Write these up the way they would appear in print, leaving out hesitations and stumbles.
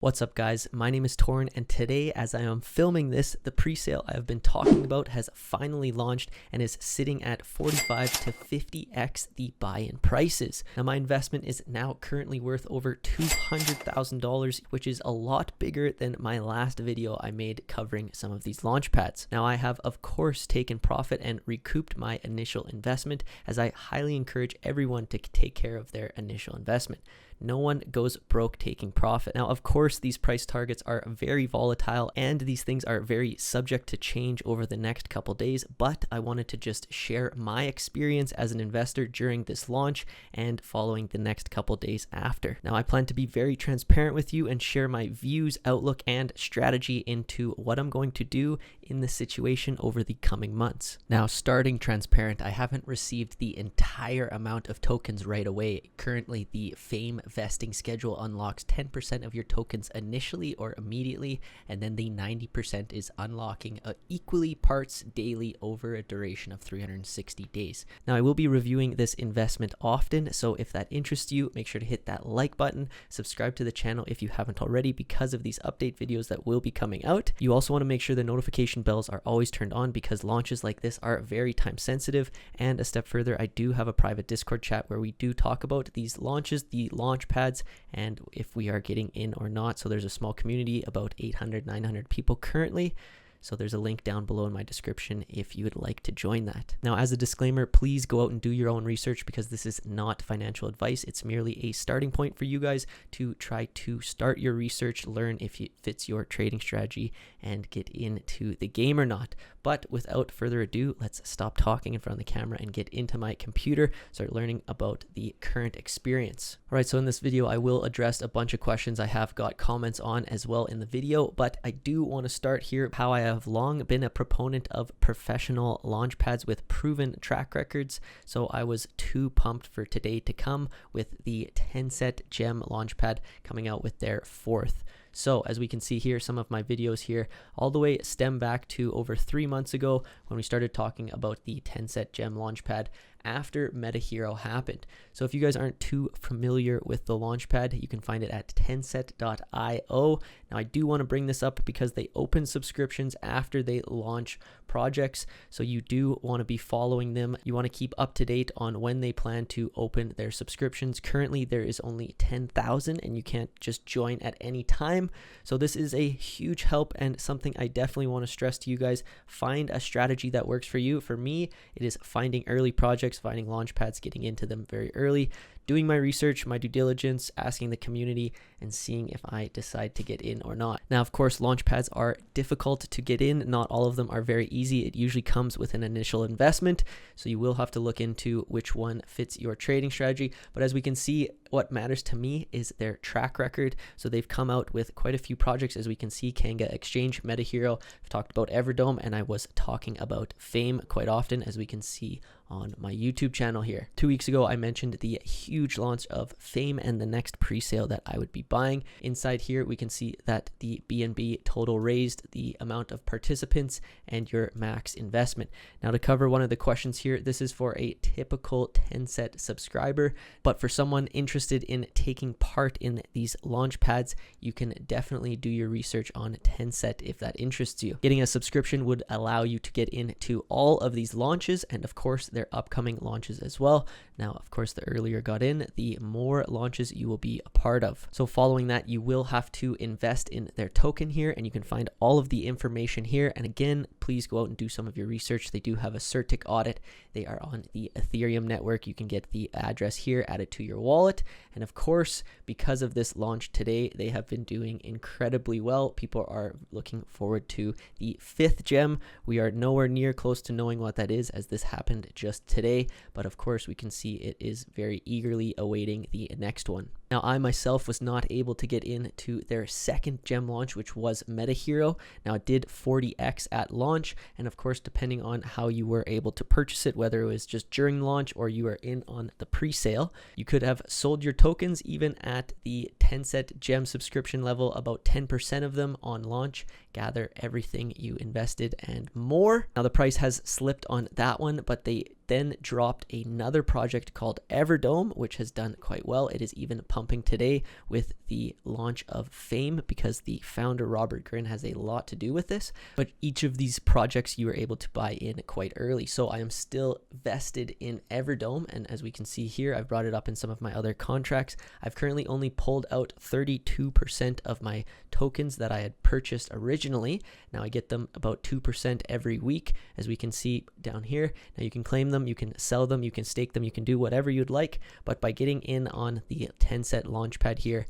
What's up guys, my name is Torn, and today as I am filming this, the pre-sale I have been talking about has finally launched and is sitting at 45 to 50x the buy-in prices. Now my investment is now currently worth over $200,000, which is a lot bigger than my last video I made covering some of these launch pads. Now I have of course taken profit and recouped my initial investment, as I highly encourage everyone to take care of their initial investment. No one goes broke taking profit. Now, of course, these price targets are very volatile and these things are very subject to change over the next couple days, but I wanted to just share my experience as an investor during this launch and following the next couple days after. Now, I plan to be very transparent with you and share my views, outlook, and strategy into what I'm going to do in this situation over the coming months. Now, starting transparent, I haven't received the entire amount of tokens right away. Currently, the Fame vesting schedule unlocks 10% of your tokens initially or immediately, and then the 90% is unlocking equally parts daily over a duration of 360 days. Now, I will be reviewing this investment often, so if that interests you, make sure to hit that like button, subscribe to the channel if you haven't already because of these update videos that will be coming out. You also want to make sure the notification bells are always turned on because launches like this are very time sensitive. And a step further, I do have a private Discord chat where we do talk about these launches, the launch pads, and if we are getting in or not. So there's a small community, about 800-900 people currently. So there's a link down below in my description if you would like to join that. Now, as a disclaimer, please go out and do your own research because this is not financial advice. It's merely a starting point for you guys to try to start your research, learn if it fits your trading strategy, and get into the game or not. But without further ado, let's stop talking in front of the camera and get into my computer, start learning about the current experience. All right, so in this video, I will address a bunch of questions I have got comments on as well in the video, but I do want to start here how I have long been a proponent of professional launch pads with proven track records. So I was too pumped for today to come with the Tenset Gem Launchpad coming out with their fourth. So as we can see here, some of my videos here all the way stem back to over 3 months ago when we started talking about the Tenset Gem Launchpad after MetaHero happened. So if you guys aren't too familiar with the Launchpad, you can find it at tenset.io. Now I do want to bring this up because they open subscriptions after they launch projects. So you do want to be following them. You want to keep up to date on when they plan to open their subscriptions. Currently there is only 10,000 and you can't just join at any time. So this is a huge help and something I definitely want to stress to you guys. Find a strategy that works for you. For me, it is finding early projects, finding launch pads, getting into them very early, doing my research, my due diligence, asking the community, and seeing if I decide to get in or not. Now, of course, launch pads are difficult to get in. Not all of them are very easy. It usually comes with an initial investment, so you will have to look into which one fits your trading strategy. But as we can see, what matters to me is their track record. So they've come out with quite a few projects, as we can see, Kanga Exchange, MetaHero. I've talked about Everdome, and I was talking about Fame quite often, as we can see on my YouTube channel here. 2 weeks ago, I mentioned the huge launch of Fame and the next pre-sale that I would be buying. Inside here, we can see that the BNB total raised, the amount of participants, and your max investment. Now, to cover one of the questions here, this is for a typical Tenset subscriber, but for someone interested in taking part in these launch pads, you can definitely do your research on Tenset if that interests you. Getting a subscription would allow you to get into all of these launches and of course their upcoming launches as well. Now, of course, the earlier you got in, the more launches you will be a part of. So following that, you will have to invest in their token here, and you can find all of the information here. And again, please go out and do some of your research. They do have a CertiK audit. They are on the Ethereum network. You can get the address here, add it to your wallet. And of course, because of this launch today, they have been doing incredibly well. People are looking forward to the fifth gem. We are nowhere near close to knowing what that is, as this happened just today. But of course, we can see it is very eagerly awaiting the next one. Now, I myself was not able to get into their second gem launch, which was MetaHero. Now, it did 40x at launch, and of course, depending on how you were able to purchase it, whether it was just during launch or you were in on the pre-sale, you could have sold your tokens even at the Tenset Gem subscription level, about 10% of them on launch, gather everything you invested and more. Now, the price has slipped on that one, but they then dropped another project called Everdome, which has done quite well. It is even pumping today with the launch of Fame, because the founder Robert Grin has a lot to do with this. But each of these projects you were able to buy in quite early. So I am still vested in Everdome, and as we can see here, I've brought it up in some of my other contracts. I've currently only pulled out 32% of my tokens that I had purchased originally. Now I get them about 2% every week, as we can see down here. Now you can claim them, you can sell them, you can stake them, you can do whatever you'd like, but by getting in on the Tenset Launchpad here,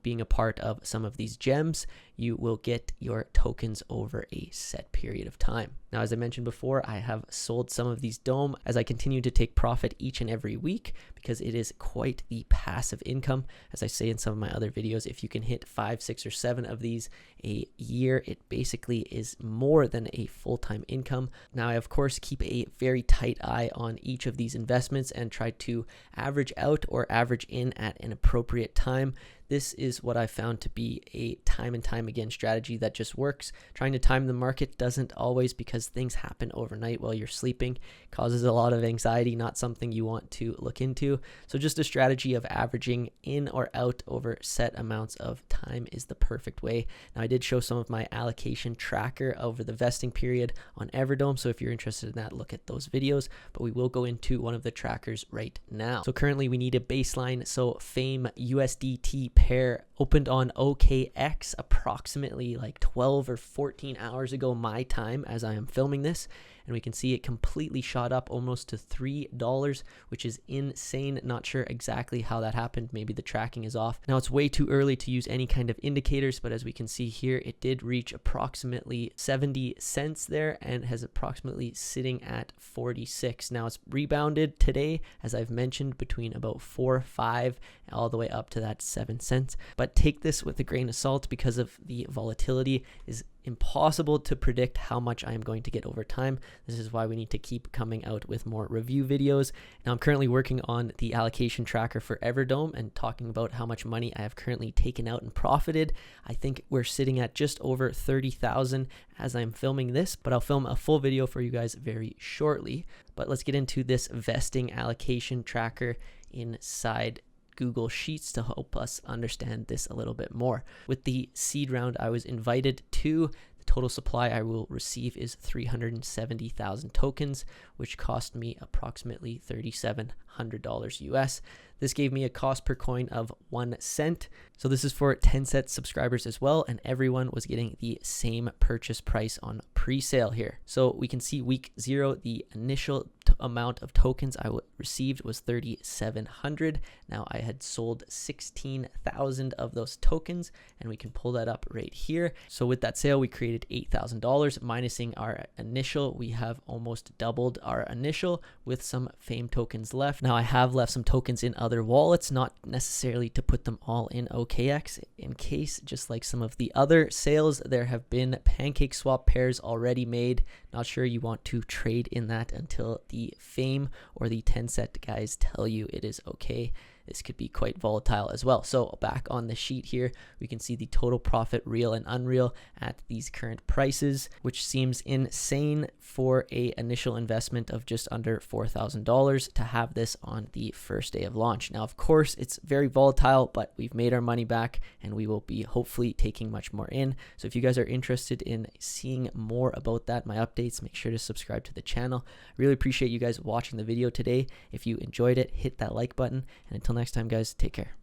being a part of some of these gems, you will get your tokens over a set period of time. Now, as I mentioned before, I have sold some of these Dome as I continue to take profit each and every week, because it is quite the passive income. As I say in some of my other videos, if you can hit 5, 6, or 7 of these a year, it basically is more than a full-time income. Now, I of course keep a very tight eye on each of these investments and try to average out or average in at an appropriate time. This is what I found to be a time and time again strategy that just works. Trying to time the market doesn't always, because things happen overnight while you're sleeping. Causes a lot of anxiety, not something you want to look into. So just a strategy of averaging in or out over set amounts of time is the perfect way. Now, I did show some of my allocation tracker over the vesting period on Everdome, so if you're interested in that, look at those videos, but we will go into one of the trackers right now. So currently we need a baseline. So Fame USDT pair opened on OKX approximately like 12 or 14 hours ago my time as I am filming this, and we can see it completely shot up almost to $3, which is insane. Not sure exactly how that happened. Maybe the tracking is off. Now, it's way too early to use any kind of indicators, but as we can see here, it did reach approximately 70 cents there and has approximately sitting at 46. Now, it's rebounded today, as I've mentioned, between about 4, 5, all the way up to that 7 cents. But take this with a grain of salt, because of the volatility is impossible to predict how much I am going to get over time. This is why we need to keep coming out with more review videos. Now, I'm currently working on the allocation tracker for Everdome and talking about how much money I have currently taken out and profited. I think we're sitting at just over 30,000 as I'm filming this, but I'll film a full video for you guys very shortly. But let's get into this vesting allocation tracker inside Google Sheets to help us understand this a little bit more. With the seed round I was invited to, the total supply I will receive is 370,000 tokens, which cost me approximately $3,700 US. This gave me a cost per coin of 1 cent. So this is for Tenset subscribers as well, and everyone was getting the same purchase price on pre-sale here. So we can see week 0, the initial amount of tokens I received was 3,700. Now I had sold 16,000 of those tokens, and we can pull that up right here. So with that sale, we created $8,000. Minusing our initial, we have almost doubled our initial with some Fame tokens left. Now I have left some tokens in other wallets, not necessarily to put them all in OKX, in case, just like some of the other sales, there have been pancake swap pairs already made. Not sure you want to trade in that until the Fame or the Tenset guys tell you it is okay. This could be quite volatile as well. So back on the sheet here, we can see the total profit, real and unreal, at these current prices, which seems insane for a initial investment of just under $4,000 to have this on the first day of launch. Now, of course, it's very volatile, but we've made our money back, and we will be hopefully taking much more in. So if you guys are interested in seeing more about that, my updates, make sure to subscribe to the channel. I really appreciate you guys watching the video today. If you enjoyed it, hit that like button, and until next time, guys, take care.